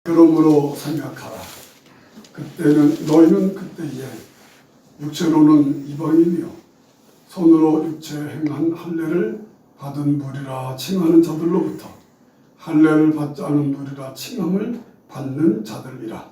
그러므로 생각하라. 그때는 너희는 그때에 육체로는 이방인이요 손으로 육체 행한 할례를 받은 무리라 칭하는 자들로부터 할례를 받지 않은 무리라 칭함을 받는 자들이라.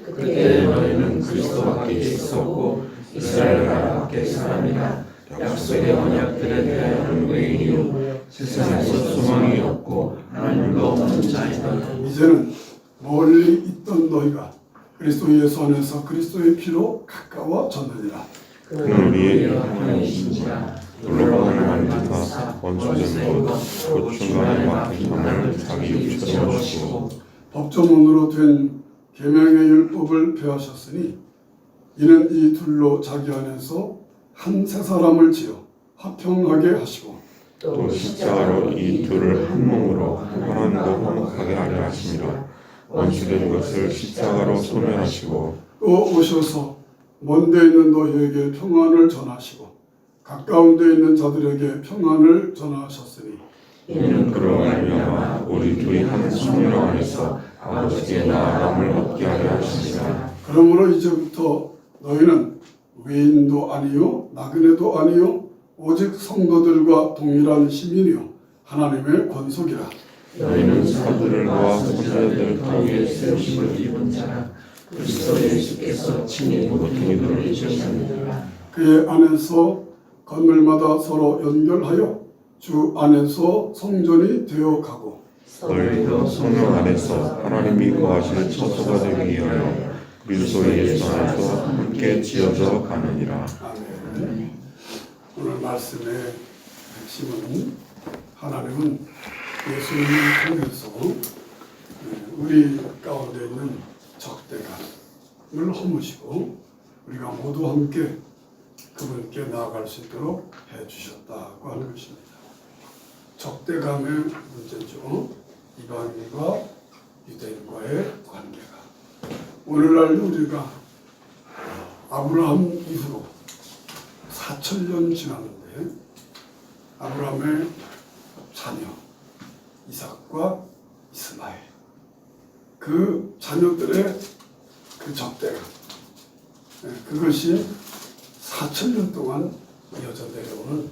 그때 너희는 그리스도 밖에 있었고 이스라엘 나라 밖의 사람이라 약속의 언약들에 대하여는 외인이요 세상에서 소망이 없고 하나님도 없는 자이다. 이제는 멀리 있던 너희가 그리스도 예수 안에서 그리스도의 피로 가까워졌느니라. 그는 우리의 하나님이신지라 놀라고 하나님을 뜻하 원수된 것 곧 중간에 막힌 하나님을 자기 육체로 오시고 법조문으로 된 계명의 율법을 폐하셨으니 이는 이 둘로 자기 안에서 한 세 사람을 지어 화평하게 하시고 또 십자가로 이 둘을 한 몸으로 하나님과 화목하게 하려 하심이라. 원수된 것을 십자가로 소멸하시고 또 오셔서 먼데 있는 너희에게 평안을 전하시고 가까운 데 있는 자들에게 평안을 전하셨으니 이는 그로 말미암아 우리 둘이 한 성령 안에서 아버지께 나아감을 얻게 하려 하시니라. 그러므로 이제부터 너희는 외인도 아니요 나그네도 아니요 오직 성도들과 동일한 시민이요 하나님의 권속이라. 너희는 사도들과 선지자들 가운데 세우심을 입은 자라. 그리스도 예수께서 친히 모든 이들을 이루셨느니라. 그의 안에서 건물마다 서로 연결하여 주 안에서 성전이 되어가고 너희도 성령 안에서 하나님이 거하실 처소가 되기 위하여 그리스도 예수 안에서 함께 지어져 가느니라. 아멘. 오늘 말씀의 핵심은 하나님은 예수님을 통해서 우리 가운데 있는 적대감을 허무시고 우리가 모두 함께 그분께 나아갈 수 있도록 해주셨다고 하는 것입니다. 적대감의 문제죠. 이방인과 유대인과의 관계가. 오늘날 우리가 아브라함 이후로 4,000년 지났는데 아브라함의 자녀 이삭과 이스마엘 그 자녀들의 그 적대감 그것이 4,000년 동안 이어져 내려오는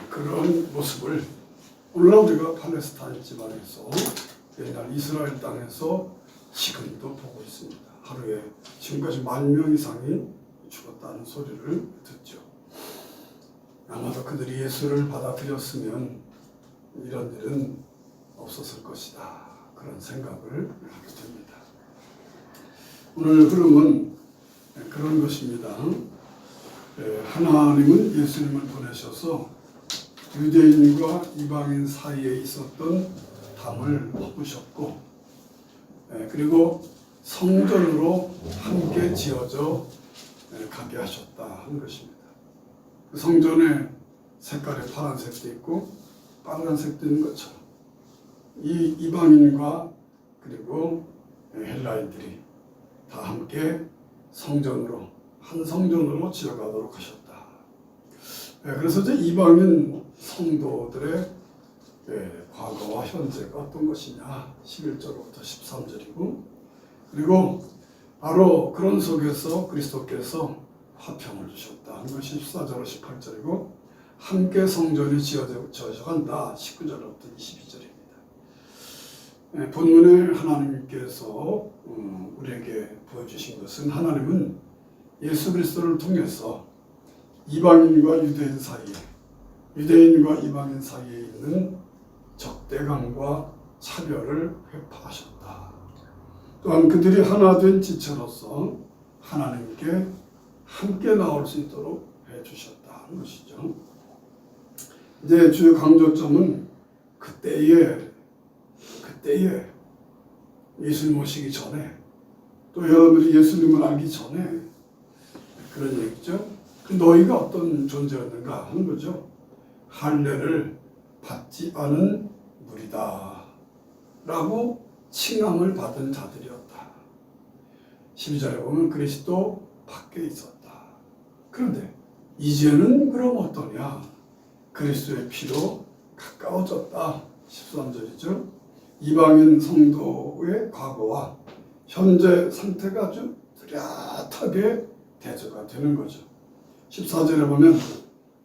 그런 모습을 오늘날 우리가 팔레스타인 지방에서 옛날 이스라엘 땅에서 지금도 보고 있습니다. 하루에 지금까지 10,000명 이상이 죽었다는 소리를 듣죠. 아마도 그들이 예수를 받아들였으면 이런 일은 없었을 것이다. 그런 생각을 하게 됩니다. 오늘 흐름은 그런 것입니다. 하나님은 예수님을 보내셔서 유대인과 이방인 사이에 있었던 담을 엎으셨고 그리고 성전으로 함께 지어져 가게 하셨다 한 것입니다. 그 성전의 색깔이 파란색도 있고 빨간색도 있는 것처럼 이 이방인과 그리고 헬라인들이 다 함께 성전으로 한 성전으로 지어가도록 하셨다. 그래서 이제 이방인 성도들의 과거와 현재가 어떤 것이냐 11절부터 13절이고 그리고 바로 그런 속에서 그리스도께서 화평을 주셨다 하는 것이 14절로 18절이고 함께 성전이 지어져 간다 19절부터 22절입니다. 본문에 하나님께서 우리에게 보여주신 것은 하나님은 예수 그리스도를 통해서 이방인과 유대인 사이에 유대인과 이방인 사이에 있는 적대감과 차별을 회파하셨다. 또한 그들이 하나 된 지체로서 하나님께 함께 나올 수 있도록 해주셨다는 것이죠. 이제 주요 강조점은 그때에 예수님 오시기 전에 또 여러분들이 예수님을 알기 전에 그런 얘기죠. 너희가 어떤 존재였는가 하는 거죠. 할례를 받지 않은 무리다 라고 칭함을 받은 자들이었다. 12절에 보면 그리스도 밖에 있었다. 그런데 이제는 그럼 어떠냐? 그리스도의 피로 가까워졌다. 13절이죠. 이방인 성도의 과거와 현재 상태가 아주 뚜렷하게 대조가 되는 거죠. 14절에 보면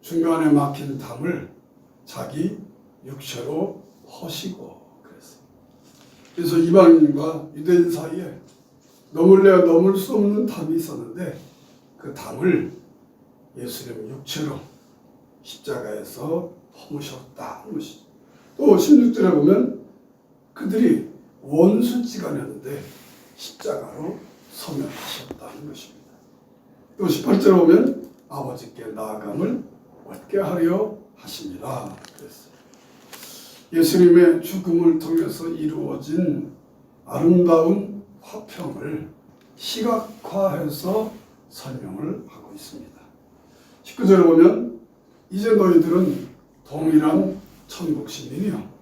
중간에 막힌 담을 자기 육체로 허시고 그랬어요. 그래서 이방인과 유대인 사이에 넘을래야 넘을 수 없는 담이 있었는데 그 담을 예수님 육체로 십자가에서 허무셨다는 것이죠. 또 16절에 보면 그들이 원수지간이었는데 십자가로 서명하셨다는 것입니다. 또 18절에 보면 아버지께 나아감을 얻게 하려 하심이라 그랬어요. 예수님의 죽음을 통해서 이루어진 아름다운 화평을 시각화해서 설명을 하고 있습니다. 19절에 보면 이제 너희들은 동일한 천국 시민이요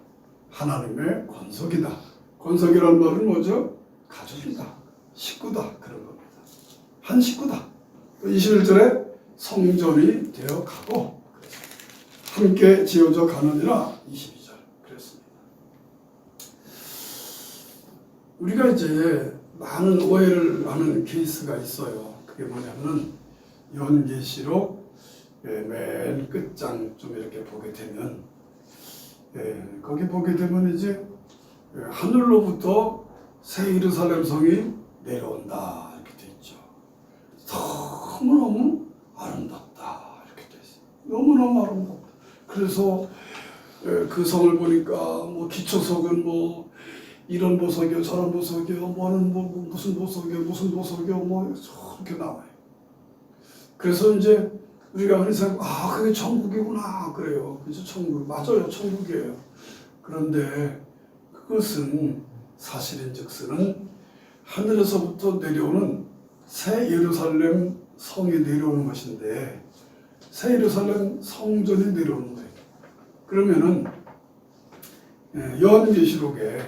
하나님의 권속이다. 권속이라는 말은 뭐죠? 가족이다, 식구다 그런 겁니다. 한 식구다. 또 21절에 성전이 되어 가고 함께 지어져 가느니라 22절 그랬습니다. 우리가 이제 많은 오해를 하는 케이스가 있어요. 그게 뭐냐면 요한계시록 맨 끝장 좀 이렇게 보게 되면 거기 보게 되면 이제 하늘로부터 새 예루살렘 성이 내려온다 이렇게 돼 있죠. 너무너무 아름답다 이렇게 돼 있어요. 너무너무 아름답다. 그래서 그 성을 보니까 뭐 기초석은 뭐 이런 보석이요 저런 보석이요 뭐는 뭐 무슨 보석이요 무슨 보석이요 뭐 저렇게 나와요. 그래서 이제 우리가 흔히 생각 그게 천국이구나 그래요. 그래서 천국 맞아요 천국이에요. 그런데 그것은 사실인즉슨은 하늘에서부터 내려오는 새 예루살렘 성이 내려오는 것인데 새 예루살렘 성전이 내려오는 거예요. 그러면은 요한계시록에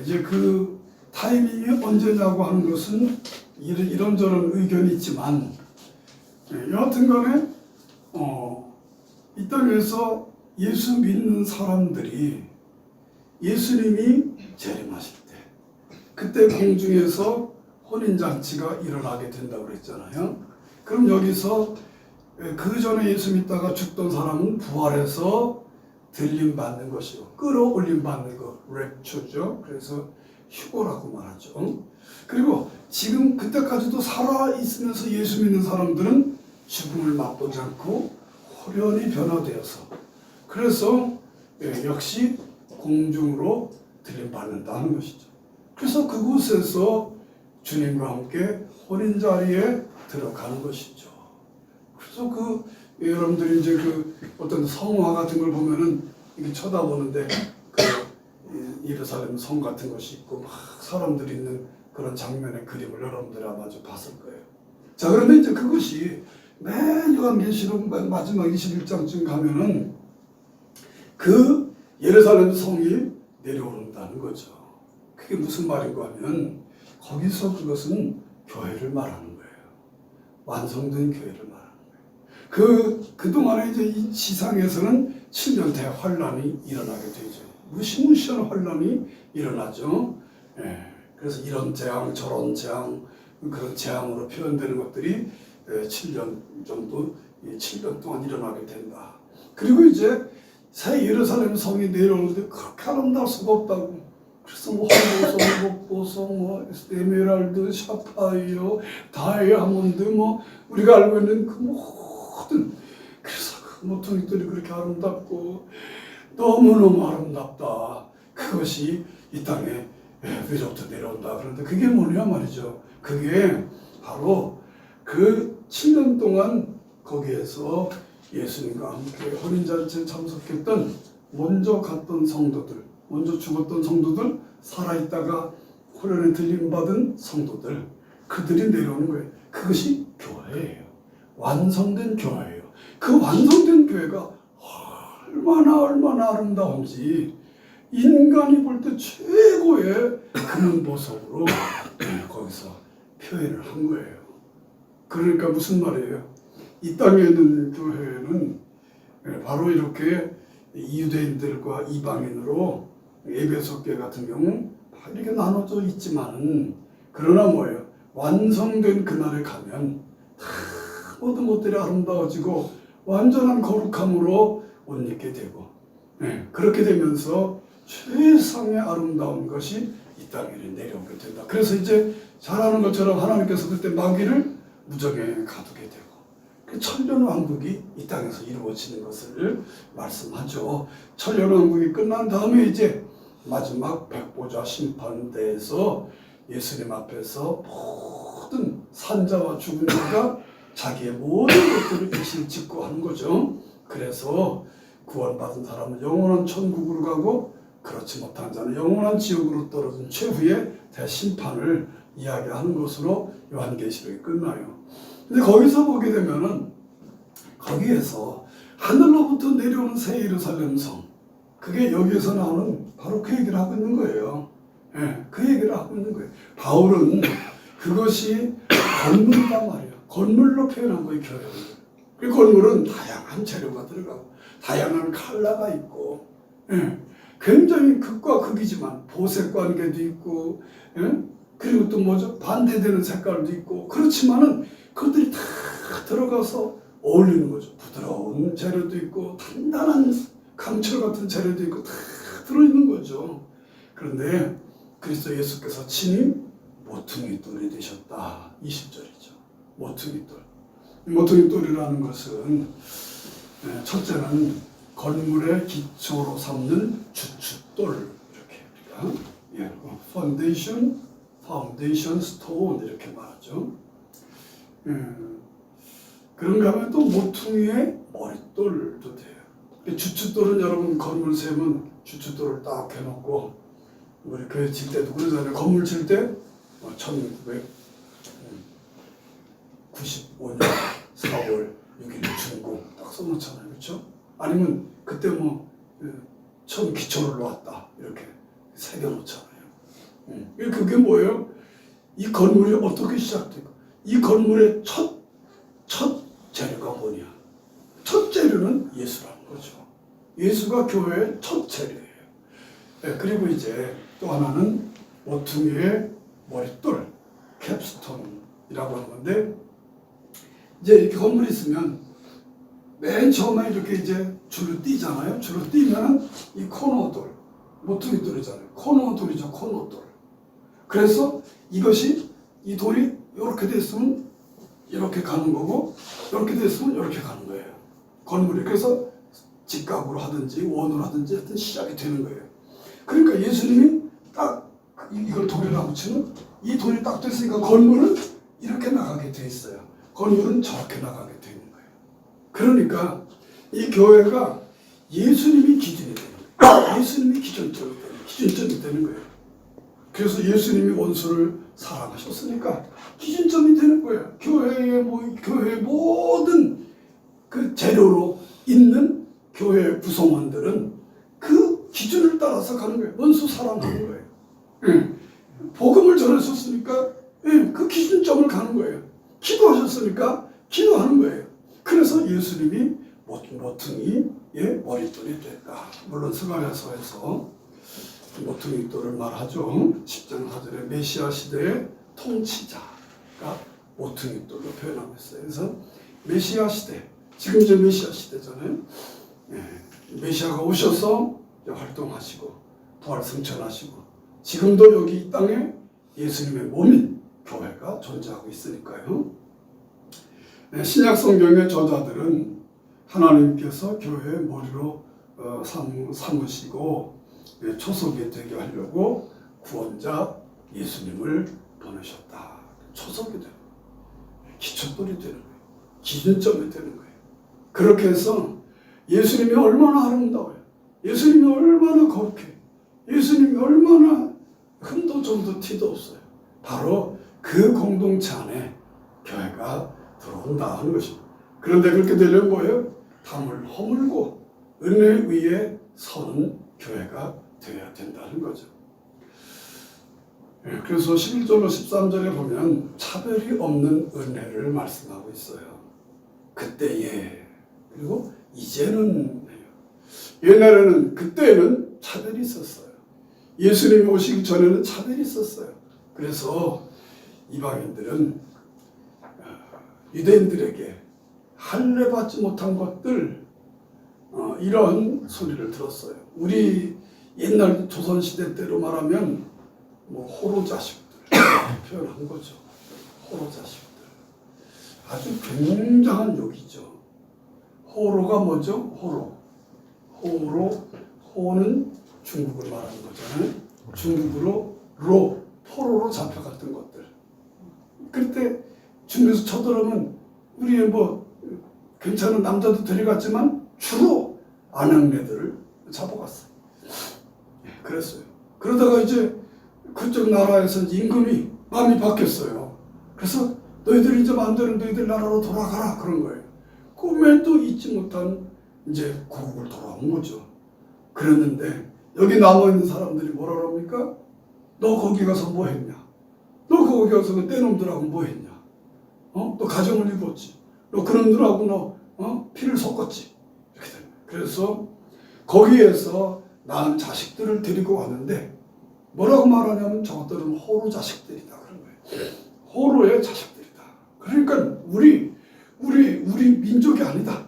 이제 그 타이밍이 언제냐고 하는 것은 이런저런 의견이 있지만 여하튼 간에 이 땅에서 예수 믿는 사람들이 예수님이 재림하실 때 그때 공중에서 혼인잔치가 일어나게 된다고 그랬잖아요. 그럼 여기서 그 전에 예수 믿다가 죽던 사람은 부활해서 들림 받는 것이고 끌어올림 받는 것 랩처죠. 그래서 휴거라고 말하죠. 그리고 지금 그때까지도 살아 있으면서 예수 믿는 사람들은 죽음을 맛보지 않고 호련히 변화되어서 그래서 역시 공중으로 들림받는다는 것이죠. 그래서 그곳에서 주님과 함께 혼인 자리에 들어가는 것이죠. 그래서 여러분들이 이제 어떤 성화 같은 걸 보면은 이렇게 쳐다보는데 예루살렘 성 같은 것이 있고 막 사람들이 있는 그런 장면의 그림을 여러분들이 아마 좀 봤을 거예요. 자, 그런데 이제 그것이 맨 요한계시록 마지막 21장쯤 가면은 그 예루살렘 성이 내려온다는 거죠. 그게 무슨 말인가 하면 거기서 그것은 교회를 말하는 거예요. 완성된 교회를 말하는 거예요. 그동안에 이제 이 지상에서는 7년 대환란이 일어나게 되죠. 무시무시한 환란이 일어나죠. 그래서 이런 재앙, 저런 재앙, 그런 재앙으로 표현되는 것들이 7년 정도, 7년 동안 일어나게 된다. 그리고 이제 새 예루살렘 성이 내려오는데 그렇게 아름다울 수가 없다고. 그래서 뭐 황보석, 목보석, 뭐 에메랄드, 샤파이어, 다이아몬드, 뭐 우리가 알고 있는 그 모든 그래서 그 모퉁이들이 그렇게 아름답고 너무너무 아름답다. 그것이 이 땅에 위로부터 내려온다. 그런데 그게 뭐냐 말이죠. 그게 바로 그 7년 동안 거기에서 예수님과 함께 혼인잔치에 참석했던 먼저 갔던 성도들, 먼저 죽었던 성도들, 살아있다가 호련에 들림받은 성도들, 그들이 내려오는 거예요. 그것이 교회예요. 완성된 교회예요. 그 완성된 교회가 얼마나 아름다운지 인간이 볼 때 최고의 금은 보석으로 거기서 표현을 한 거예요. 그러니까 무슨 말이에요? 이 땅에 있는 교회는 바로 이렇게 유대인들과 이방인으로 에베소 교회 같은 경우 이렇게 나눠져 있지만은 그러나 뭐예요? 완성된 그날에 가면 다 모든 것들이 아름다워지고 완전한 거룩함으로 옷 입게 되고 그렇게 되면서 최상의 아름다운 것이 이 땅에 내려오게 된다. 그래서 이제 잘하는 것처럼 하나님께서 그때 마귀를 무정에 가두게 되고 그 천년왕국이 이 땅에서 이루어지는 것을 말씀하죠. 천년왕국이 끝난 다음에 이제 마지막 백보자 심판대에서 예수님 앞에서 모든 산자와 죽은 자가 자기의 모든 것들을 일신짓고 하는 거죠. 그래서 구원받은 사람은 영원한 천국으로 가고 그렇지 못한 자는 영원한 지옥으로 떨어진 최후의 대심판을 이야기하는 것으로 요한계시록이 끝나요. 근데 거기서 보게 되면은 거기에서 하늘로부터 내려오는 새 예루살렘 성, 그게 여기에서 나오는 바로 그 얘기를 하고 있는 거예요. 그 얘기를 하고 있는 거예요. 바울은 그것이 건물이란 말이에요. 건물로 표현한 거예요, 교회를. 그 건물은 다양한 재료가 들어가고 다양한 컬러가 있고 굉장히 극과 극이지만 보색 관계도 있고 그리고 또 뭐죠? 반대되는 색깔도 있고 그렇지만은 그것들이 다 들어가서 어울리는 거죠. 부드러운 재료도 있고 단단한 강철 같은 재료도 있고 다 들어있는 거죠. 그런데 그리스도 예수께서 친히 모퉁이 돌이 되셨다. 20절이죠. 모퉁이 돌. 모퉁이 돌이라는 것은 첫째는 건물의 기초로 삼는 주춧돌 이렇게 파운데이션 스톤 이렇게 말하죠. 그런가 하면 또 모퉁이의 머릿돌도 돼요. 주춧돌은 여러분 건물 세면 주춧돌을 딱 해놓고 우리 교회 질 때도 그러잖아요. 건물 질 때 1995년 4월 6일 준공 딱 써놓잖아요. 그렇죠? 아니면 그때 처음 기초를 놓았다 이렇게 새겨놓잖아요. 그게 뭐예요? 이 건물이 어떻게 시작되고 이 건물의 첫 재료가 뭐냐? 첫 재료는 예수라는 거죠. 예수가 교회의 첫 재료예요. 그리고 이제 또 하나는 모퉁이의 머릿돌, 캡스톤이라고 하는 건데 이제 이렇게 건물이 있으면 맨 처음에 이렇게 이제 줄을 띄잖아요. 줄을 띄면 이 코너돌, 모퉁이 돌이잖아요. 코너돌이죠, 코너돌. 그래서 이것이 이 돌이 이렇게 됐으면 이렇게 가는 거고 이렇게 됐으면 이렇게 가는 거예요. 건물이. 그래서 직각으로 하든지 원으로 하든지 하여튼 시작이 되는 거예요. 그러니까 예수님이 딱 이걸 돌에다 붙이면 이 돌이 딱 됐으니까 건물은 이렇게 나가게 돼 있어요. 건물은 저렇게 나가게 되는 거예요. 그러니까 이 교회가 예수님이 기준이 되는 거예요. 예수님이 기준점이 되는 거예요. 그래서 예수님이 원수를 사랑하셨으니까 기준점이 되는 거예요. 교회의 모든 그 재료로 있는 교회 구성원들은 그 기준을 따라서 가는 거예요. 원수 사랑하는 거예요. 복음을 전하셨으니까 그 기준점을 가는 거예요. 기도하셨으니까 기도하는 거예요. 그래서 예수님이 모퉁이의 머릿돌이 됐다. 물론 스가랴서에서 모퉁이 돌을 말하죠. 10장 4절에 메시아 시대의 통치자가 모퉁이 돌로 표현하고 있어요. 그래서 메시아 시대, 지금 이제 메시아 시대잖아요. 메시아가 오셔서 활동하시고 부활 승천하시고 지금도 여기 이 땅에 예수님의 몸인 교회가 존재하고 있으니까요. 신약 성경의 저자들은 하나님께서 교회의 머리로 삼으시고 초석이 되게 하려고 구원자 예수님을 보내셨다. 초석이 되는 거예요. 기초돌이 되는 거예요. 기준점이 되는 거예요. 그렇게 해서 예수님이 얼마나 아름다워요. 예수님이 얼마나 거룩해. 예수님이 얼마나 흠도 점도 티도 없어요. 바로 그 공동체 안에 교회가 들어온다 하는 것입니다. 그런데 그렇게 되려면 뭐예요? 담을 허물고 은혜 위에 서는 교회가 되어야 된다는 거죠. 그래서 11절로 13절에 보면 차별이 없는 은혜를 말씀하고 있어요. 그때에 그리고 이제는 옛날에는 그때는 차별이 있었어요. 예수님이 오시기 전에는 차별이 있었어요. 그래서 이방인들은 유대인들에게 할례 받지 못한 것들 이런 소리를 들었어요. 우리 옛날 조선시대 때로 말하면 뭐 호로 자식들 표현한 거죠. 호로 자식들. 아주 굉장한 욕이죠. 호로가 뭐죠? 호는 중국을 말하는 거잖아요. 중국으로 포로로 잡혀갔던 것들. 그때 중국에서 쳐들어오면 우리 뭐 괜찮은 남자도 데려갔지만 주로 아낙네들을 잡아갔어요. 그랬어요. 그러다가 이제 그쪽 나라에서 임금이 마음이 바뀌었어요. 그래서 너희들 이제 마음대로 너희들 나라로 돌아가라 그런 거예요. 꿈에 또 잊지 못한 이제 고국을 돌아온 거죠. 그랬는데 여기 남아있는 사람들이 뭐라 그럽니까? 너 거기 가서 뭐 했냐? 너 거기 가서 그 떼놈들하고 뭐 했냐? 너 가정을 이뤘지? 너 그놈들하고 피를 섞었지? 이렇게 됩니다. 그래서 거기에서 낳은 자식들을 데리고 왔는데 뭐라고 말하냐면 저것들은 호로 자식들이다 그런 거예요. 호로의 자식들이다. 그러니까 우리 민족이 아니다.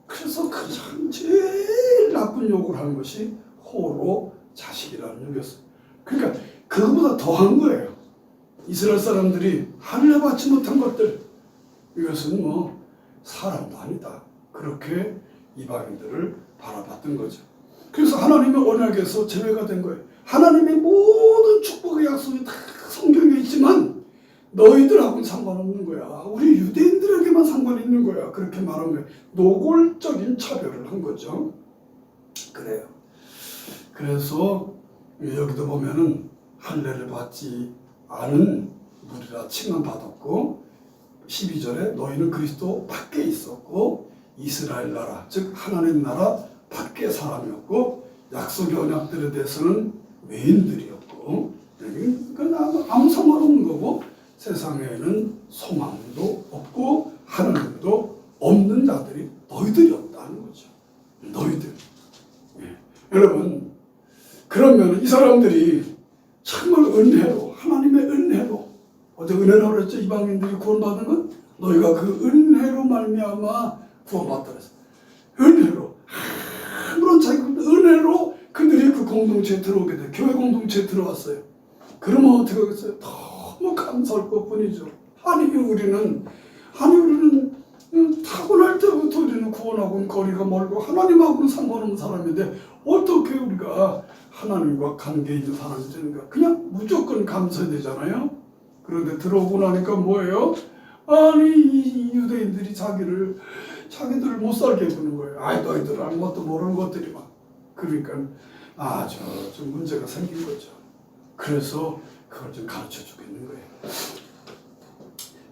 그래서 그냥 제일 나쁜 욕을 하는 것이 호로 자식이라는 욕이었어요. 그러니까 그거보다 더한 거예요. 이스라엘 사람들이 할례 받지 못한 것들, 이것은 뭐 사람도 아니다. 그렇게 이방인들을 바라봤던 거죠. 그래서 하나님의 언약에서 제외가 된 거예요. 하나님의 모든 축복의 약속이 다 성경에 있지만 너희들하고는 상관없는 거야. 우리 유대인들에게만 상관이 있는 거야. 그렇게 말한 거예요. 노골적인 차별을 한 거죠. 그래요. 그래서 여기도 보면은 할례를 받지 않은 무리라 칭함받았고 12절에 너희는 그리스도 밖에 있었고 이스라엘 나라 즉 하나님 나라 밖의 사람이었고 약속의 언약들에 대해서는 외인들이었고 그러니까 아무 상관없는 거고 세상에는 소망도 없고 하나님도 없는 자들이 너희들이었다는 거죠. 너희들. 예. 여러분 그러면 이 사람들이 정말 은혜로 하나님의 은혜로 어제 은혜라고 그랬죠. 이방인들이 구원받은 건 너희가 그 은혜로 말미암아 구원받다 그랬어요. 은혜로 아무런 자기 은혜로 그들이 그 공동체에 들어오게 돼. 교회 공동체에 들어왔어요. 그러면 어떻게 하겠어요? 너무 감사할 것뿐이죠. 아니 우리는 타고날 때부터 우리는 구원하고는 거리가 멀고 하나님하고는 상관없는 사람인데 어떻게 우리가 하나님과 관계 있는 사람이 되는가? 그냥 무조건 감사해야 되잖아요. 그런데 들어오고 나니까 뭐예요? 아니 이 유대인들이 자기들을 못 살게 해주는 거예요. 아이 너희들 아무것도 모르는 것들이 막. 그러니까 아주 좀 문제가 생긴 거죠. 그래서 그걸 좀 가르쳐 주겠는 거예요.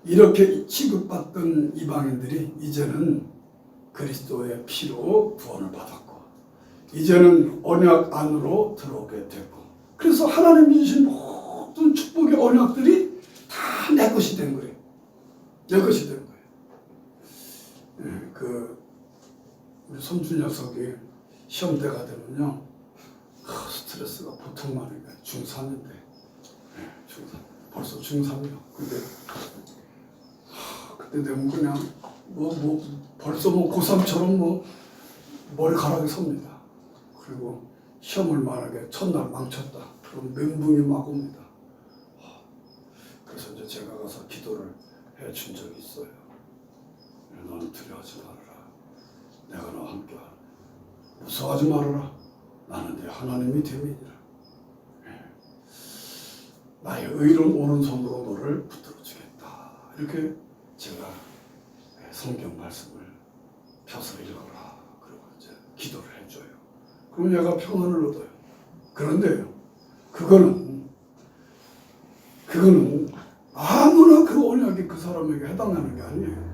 이렇게 취급받던 이방인들이 이제는 그리스도의 피로 구원을 받았고 이제는 언약 안으로 들어오게 됐고 그래서 하나님이 주신 모든 축복의 언약들이 다 내 것이 된 거예요. 내 것이 된 거예요. 우리 손주 녀석이 시험 때가 되면요 스트레스가 보통만 아니에요. 중3인데 중3 벌써 중3이요. 그때 되면 그냥 벌써 고3처럼 머리카락이 섭니다. 그리고 시험을 만약에 첫날 망쳤다. 그럼 멘붕이 막 옵니다. 그래서 이제 제가 가서 기도를 해준 적이 있어요. 너는 두려워하지 말아라. 내가 너와 함께하라. 무서워하지 말아라. 나는 네 하나님이 됨이니라. 나의 의로운 오른손으로 너를 붙들어주겠다. 이렇게 제가 성경 말씀을 펴서 읽어라. 그리고 이제 기도를 해줘요. 그럼 얘가 평안을 얻어요. 그런데요, 그거는 아무나 그 언약이 그 사람에게 해당하는 게 아니에요.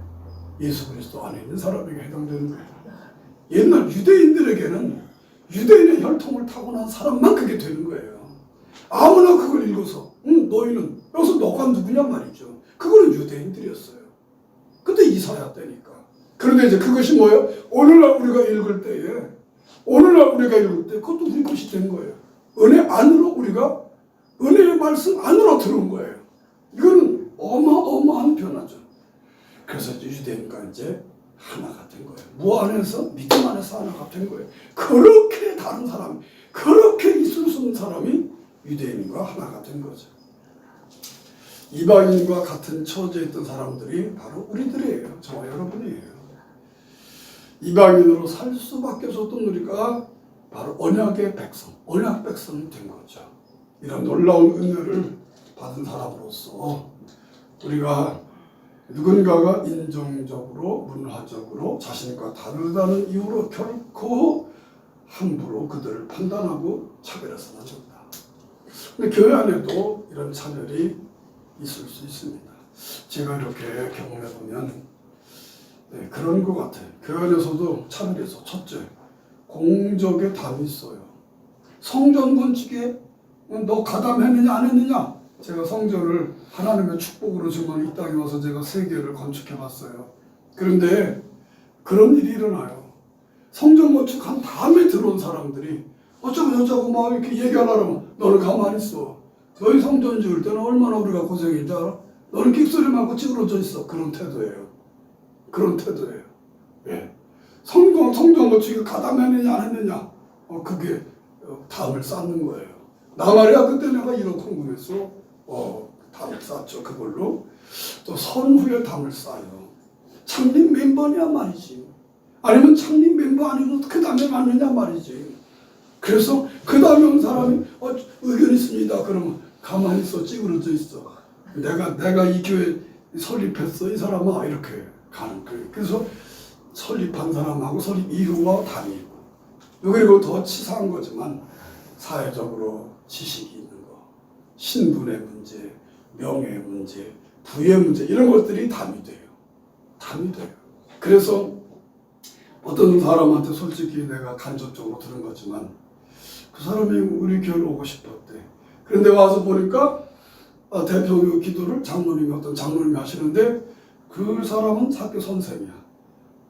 예수 그리스도 안에 있는 사람에게 해당되는 거예요. 옛날 유대인들에게는 유대인의 혈통을 타고난 사람만 그게 되는 거예요. 아무나 그걸 읽어서 너희는 여기서 너가 누구냐 말이죠. 그거는 유대인들이었어요. 근데 이사야 때니까. 그런데 이제 그것이 뭐예요? 오늘날 우리가 읽을 때 그것도 우리 것이 된 거예요. 은혜 안으로 우리가 은혜의 말씀 안으로 들어온 거예요. 이거는 어마어마한 변화죠. 그래서 유대인과 이제 하나가 된 거예요. 무 안에서 믿음 안에서 하나가 된 거예요. 그렇게 다른 사람, 그렇게 있을 수 없는 사람이 유대인과 하나가 된 거죠. 이방인과 같은 처지에 있던 사람들이 바로 우리들이에요. 저와 여러분이에요. 이방인으로 살 수밖에 없었던 우리가 바로 언약의 백성, 언약 백성이 된 거죠. 이런 놀라운 은혜를 받은 사람으로서 우리가 누군가가 인종적으로, 문화적으로 자신과 다르다는 이유로 결코 함부로 그들을 판단하고 차별해서는 안 된다. 근데 교회 안에도 이런 차별이 있을 수 있습니다. 제가 이렇게 경험해 보면 그런 것 같아요. 교회 안에서도 차별이 있어. 첫째, 공적의 담이 있어요. 성전 건축에 너 가담했느냐 안 했느냐? 제가 성전을 하나님의 축복으로 주면 이 땅에 와서 제가 3개를 건축해 봤어요. 그런데 그런 일이 일어나요. 성전 건축한 다음에 들어온 사람들이 어쩌고 저쩌고 막 이렇게 얘기하려면 너는 가만히 있어. 너희 성전 지을 때는 얼마나 우리가 고생인지 알아? 너는 끽소리 말고 찌그러져 있어. 그런 태도예요. 그런 태도예요. 예. 성전 건축에 가담했느냐 안 했느냐? 그게 담을 쌓는 거예요. 나 말이야 그때 내가 이런 궁금했어. 담을 쌓죠. 그걸로 또 선후에 담을 쌓아요. 창립 멤버냐 말이지. 아니면 창립 멤버 아니고 그 다음에 맞느냐 말이지. 그래서 그 다음에 온 사람이 의견 있습니다. 그러면 가만히 있어. 찌그러져 있어. 내가 이 교회 설립했어. 이 사람아 이렇게 가는 거예요. 그래서 설립한 사람하고 설립 이후와 담이 있고 그리고 더 치사한 거지만 사회적으로 지식이 있는 거, 신분의 문제, 명예의 문제, 부의 문제 이런 것들이 담이 돼요. 담이 돼요. 그래서 어떤 사람한테 솔직히 내가 간접적으로 들은 거지만 그 사람이 우리 교회를 오고 싶었대. 그런데 와서 보니까 대표 기도를 장로님이 어떤 장로님이 하시는데 그 사람은 학교 선생이야.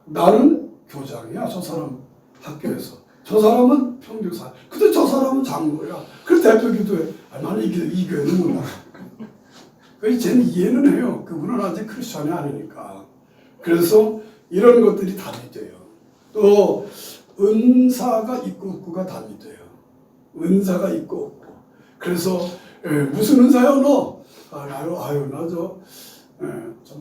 나는 교장이야. 저 사람 학교에서. 저 사람은 평교사. 근데 저 사람은 장로야. 그래서 대표 기도해. 나는 이 교회는 몰라. 그래서 쟤는 이해는 해요. 그분은 아직 크리스천이 아니니까. 그래서 이런 것들이 담이 돼요. 또 은사가 있고 없고가 담이 돼요. 은사가 있고 없고. 그래서 무슨 은사야 너?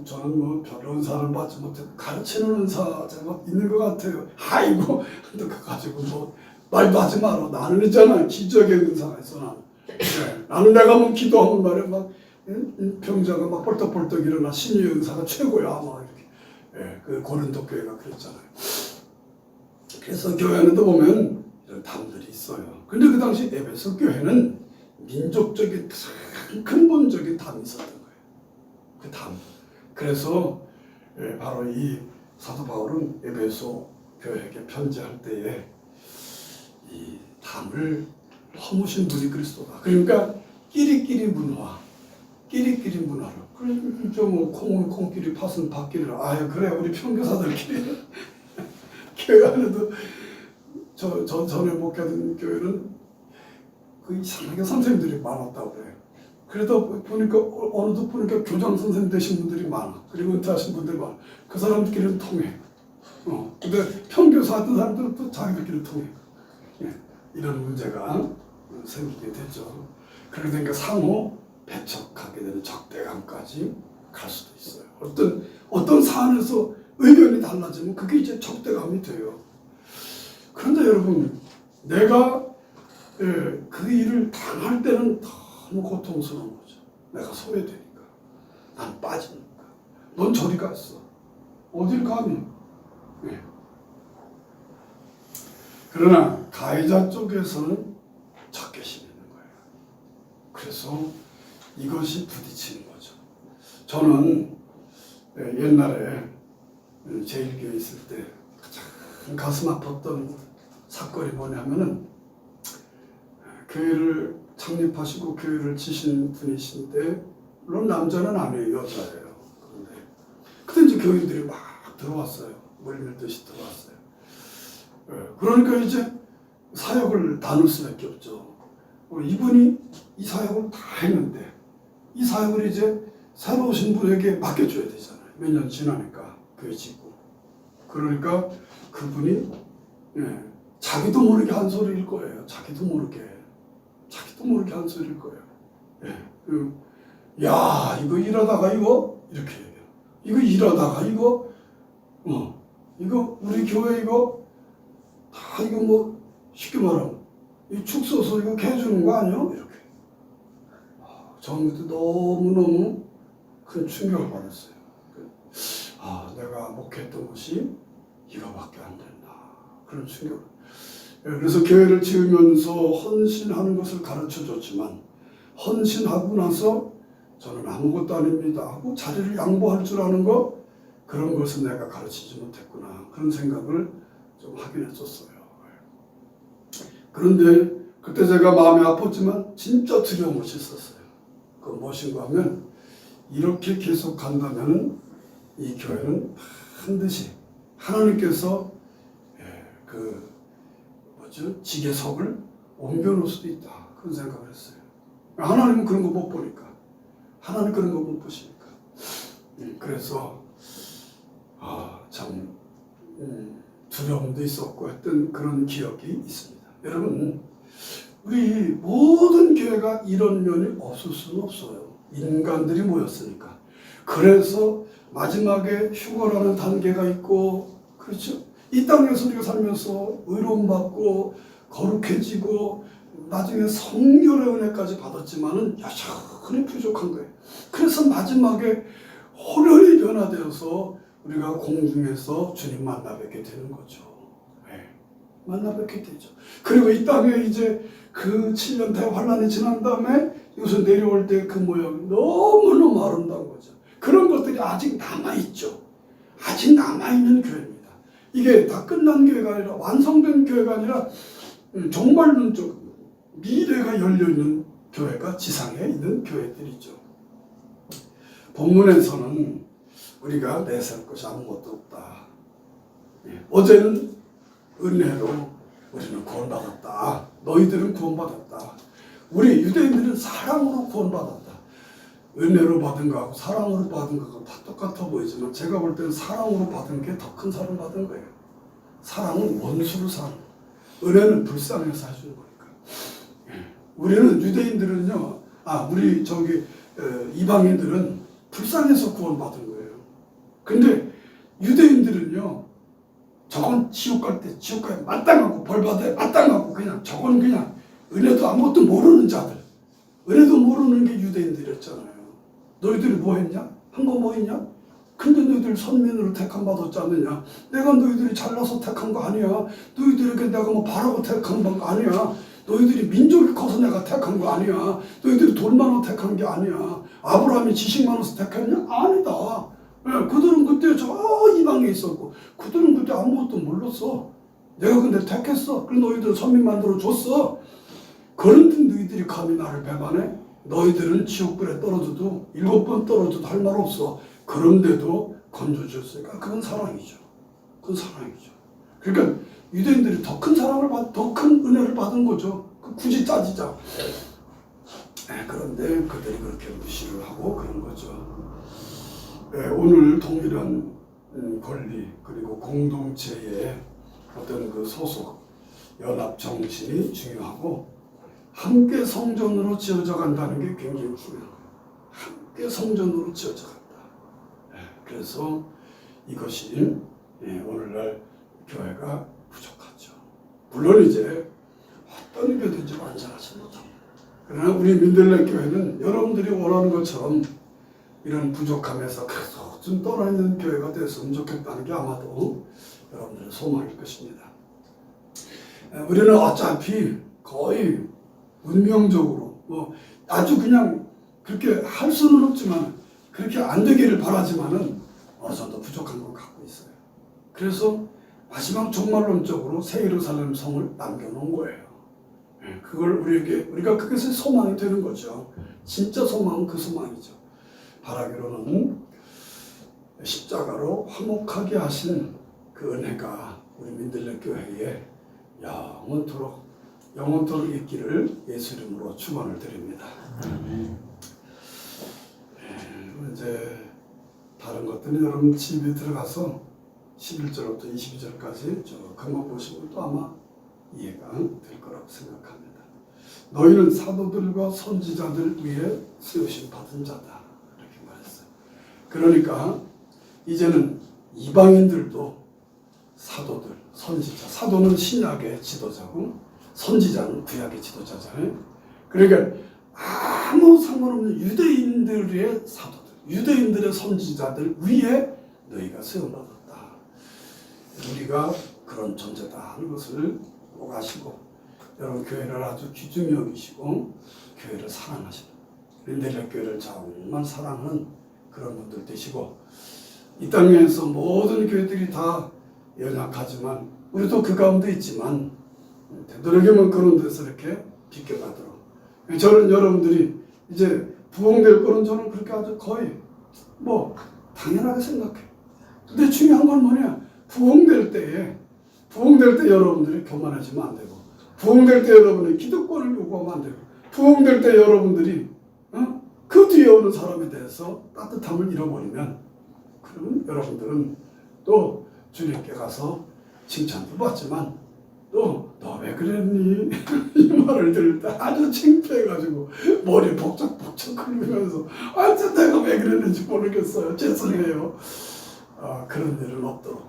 저는 뭐 별로 은사를 받지 못해도 가르치는 은사 제가 있는 것 같아요. 아이고 너 그거 가지고 뭐 말도 하지 마라. 나는 있잖아 기적의 은사가 있어 나는. 나는 내가 뭐 기도하면 말이야 막 병자가 막 벌떡벌떡 일어나 신유의 은사가 최고야 막 이렇게. 그 고린도 교회가 그랬잖아요. 그래서 교회 안에도 보면 이런 담들이 있어요. 근데 그 당시 에베소 교회는 민족적인 근본적인 담이 있었던 거예요. 그 담. 그래서 바로 이 사도 바울은 에베소 교회에게 편지할 때에 이 담을 허무신 분이 그리스도다. 그러니까 끼리끼리 문화로. 그래 뭐 콩은 콩끼리 팥은 팥끼리. 그래 우리 평교사들끼리. 교회 안에도 전에 목회하던 교회는 그 이상하게 선생님들이 많았다고 그래요. 그러다 보니까 어느덧 보니까 교장 선생님 되신 분들이 많아. 그리고 은퇴하신 분들이 많아. 그 사람들끼리는 통해. 근데 평교사 하던 사람들은 또 자기들끼리 통해. 이런 문제가 생기게 되죠. 그러니까 상호 배척하게 되는 적대감까지 갈 수도 있어요. 어떤 사안에서 의견이 달라지면 그게 이제 적대감이 돼요. 그런데 여러분, 내가 그 일을 당할 때는 너무 고통스러운 거죠. 내가 소외되니까. 난 빠지니까. 넌 저리 갔어. 어딜 가니? 그러나 가해자 쪽에서는 적개심이 있는 거예요. 그래서 이것이 부딪히는 거죠. 저는 옛날에 제1교회 있을 때 가장 가슴 아팠던 사건이 뭐냐면은 교회를 창립하시고 교회를 지신 분이신데 물론 남자는 아니에요. 여자예요. 그때 이제 교인들이 막 들어왔어요. 물밀듯이 들어왔어요. 그러니까 이제 사역을 나눌 수밖에 없죠. 이분이 이 사역을 다 했는데 이 사역을 이제 새로 오신 분에게 맡겨줘야 되잖아요. 몇 년 지나니까 교회 짓고. 그러니까 그분이 자기도 모르게 한 소리일 거예요. 자기도 모르게 한 소리일 거예요. 야, 이거 일하다가 이거 이렇게 얘기해요. 이거 일하다가 이거 이거 우리 교회 이거 다 이거 뭐 쉽게 말하면 이 축소서 이거 해주는 거 아니야? 이렇게. 저는 그때 너무너무 큰 충격을 받았어요. 내가 목회했던 것이 이거밖에 안 된다. 그런 충격을. 그래서 교회를 지으면서 헌신하는 것을 가르쳐줬지만 헌신하고 나서 저는 아무것도 아닙니다 하고 자리를 양보할 줄 아는 거, 그런 것을 내가 가르치지 못했구나, 그런 생각을 좀 하긴 했었어요. 그런데 그때 제가 마음이 아팠지만 진짜 두려운 것이 있었어요. 그건 무엇인가 하면 이렇게 계속 간다면 이 교회는 반드시 하나님께서 지게석을 옮겨놓을 수도 있다, 그런 생각을 했어요. 하나님은 그런 거 못 보니까, 하나님 그런 거 못 보시니까. 그래서 참 두려움도 있었고 했던 그런 기억이 있습니다. 여러분, 우리 모든 교회가 이런 면이 없을 수는 없어요. 인간들이 모였으니까. 그래서 마지막에 휴거라는 단계가 있고, 그렇죠? 이 땅에서 우리가 살면서 의로움 받고 거룩해지고 나중에 성결의 은혜까지 받았지만은 여전히 부족한 거예요. 그래서 마지막에 호련히 변화되어서 우리가 공중에서 주님 만나 뵙게 되는 거죠. 만나 뵙게 되죠. 그리고 이 땅에 이제 그 7년 대환란이 지난 다음에 여기서 내려올 때 그 모양이 너무너무 아름다운 거죠. 그런 것들이 아직 남아있죠. 아직 남아있는 교회입니다. 이게 다 끝난 교회가 아니라, 완성된 교회가 아니라 정말로 미래가 열려있는 교회가 지상에 있는 교회들이죠. 본문에서는 우리가 내세울 것이 아무것도 없다. 어제는 은혜로 우리는 구원받았다. 너희들은 구원받았다. 우리 유대인들은 사랑으로 구원받았다. 은혜로 받은 거하고 사랑으로 받은 거하고 다 똑같아 보이지만 제가 볼 때는 사랑으로 받은 게 더 큰 사랑 받은 거예요. 사랑은 원수로 사는, 은혜는 불쌍해서 해주는 거니까. 우리는 유대인들은요, 우리 이방인들은 불쌍해서 구원받은 거예요. 근데 유대인들은요, 저건 지옥 갈 때 지옥 가야 마땅하고 벌 받아야 마땅하고, 그냥 저건 그냥 은혜도 아무것도 모르는 자들, 은혜도 모르는 게 유대인들이었잖아요. 너희들이 뭐 했냐? 한 거 뭐 했냐? 근데 너희들 선민으로 택함 받았지 않느냐? 내가 너희들이 잘나서 택한 거 아니야. 너희들에게 내가 뭐 바라고 택한 거 아니야. 너희들이 민족이 커서 내가 택한 거 아니야. 너희들이 돈 많아 택한 게 아니야. 아브라함이 지식 많아서 택했냐? 아니다. 그들은 그때 저 이방에 있었고 그들은 그때 아무것도 몰랐어. 내가 근데 택했어. 그래서 너희들 선민 만들어 줬어. 그런데 너희들이 감히 나를 배반해? 너희들은 지옥불에 떨어져도 7번 떨어져도 할 말 없어. 그런데도 건져줬으니까 그건 사랑이죠. 그건 사랑이죠. 그러니까 유대인들이 더 큰 사랑을 더 큰 은혜를 받은 거죠. 굳이 따지자. 그런데 그들이 그렇게 무시를 하고 그런 거죠. 오늘 동일한 권리 그리고 공동체의 어떤 그 소속 연합 정신이 중요하고, 함께 성전으로 지어져 간다는 게 굉장히 중요한 거예요. 함께 성전으로 지어져 간다. 그래서 이것이 오늘날 교회가 부족하죠. 물론 이제 어떤 교회든지 완전하지 못합니다. 그러나 우리 민들레 교회는 여러분들이 원하는 것처럼 이런 부족함에서 계속 좀 떠나있는 교회가 됐으면 좋겠다는 게 아마도 여러분들의 소망일 것입니다. 우리는 어차피 거의 운명적으로 아주 그냥 그렇게 할 수는 없지만 그렇게 안 되기를 바라지만은 어느 정도 부족한 걸 갖고 있어요. 그래서 마지막 종말론적으로 새 예루살렘 성을 남겨놓은 거예요. 그걸 우리가 그것이 소망이 되는 거죠. 진짜 소망은 그 소망이죠. 바라기로는 십자가로 화목하게 하신 그 은혜가 우리 민들레 교회에 영원토록 영원토록 있기를 예수 이름으로 축원을 드립니다. 이제 다른 것들은 여러분 집에 들어가서 11절부터 22절까지 저 근거 보시면 또 아마 이해가 될 거라고 생각합니다. 너희는 사도들과 선지자들 위에 세우심 받은 자다 이렇게 말했어요. 그러니까 이제는 이방인들도 사도들, 선지자, 사도는 신약의 지도자고 선지자는 구약의 지도자잖아요. 그러니까 아무 상관없는 유대인들의 사도들, 유대인들의 선지자들 위에 너희가 세움받았다. 우리가 그런 존재다 하는 것을 꼭 아시고 여러분 교회를 아주 귀중히 여기시고 교회를 사랑하시는 린델레 교회를 정말 사랑하는 그런 분들 되시고 이 땅에서 모든 교회들이 다 연약하지만 우리도 그 가운데 있지만 되도록이면 그런 데서 이렇게 비껴가도록 저는 여러분들이 이제 부흥될 거는 저는 그렇게 아주 거의 뭐 당연하게 생각해요. 근데 중요한 건 뭐냐? 부흥될 때 여러분들이 교만하시면 안 되고 부흥될 때 여러분이 기득권을 요구하면 안 되고 부흥될 때 여러분들이 그 뒤에 오는 사람에 대해서 따뜻함을 잃어버리면 그러면 여러분들은 또 주님께 가서 칭찬도 받지만 또 너 왜 그랬니? 이 말을 들을 때 아주 창피해가지고 머리 복쩍복쩍 흘리면서 아주 내가 왜 그랬는지 모르겠어요. 죄송해요. 그런 일은 없도록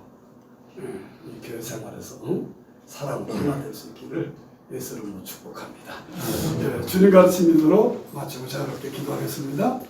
이 교회 생활에서 사랑으로 하나 될 수 있기를 예수 이름으로 축복합니다. 주님 가르치는 대로 마치고 자유롭게 기도하겠습니다.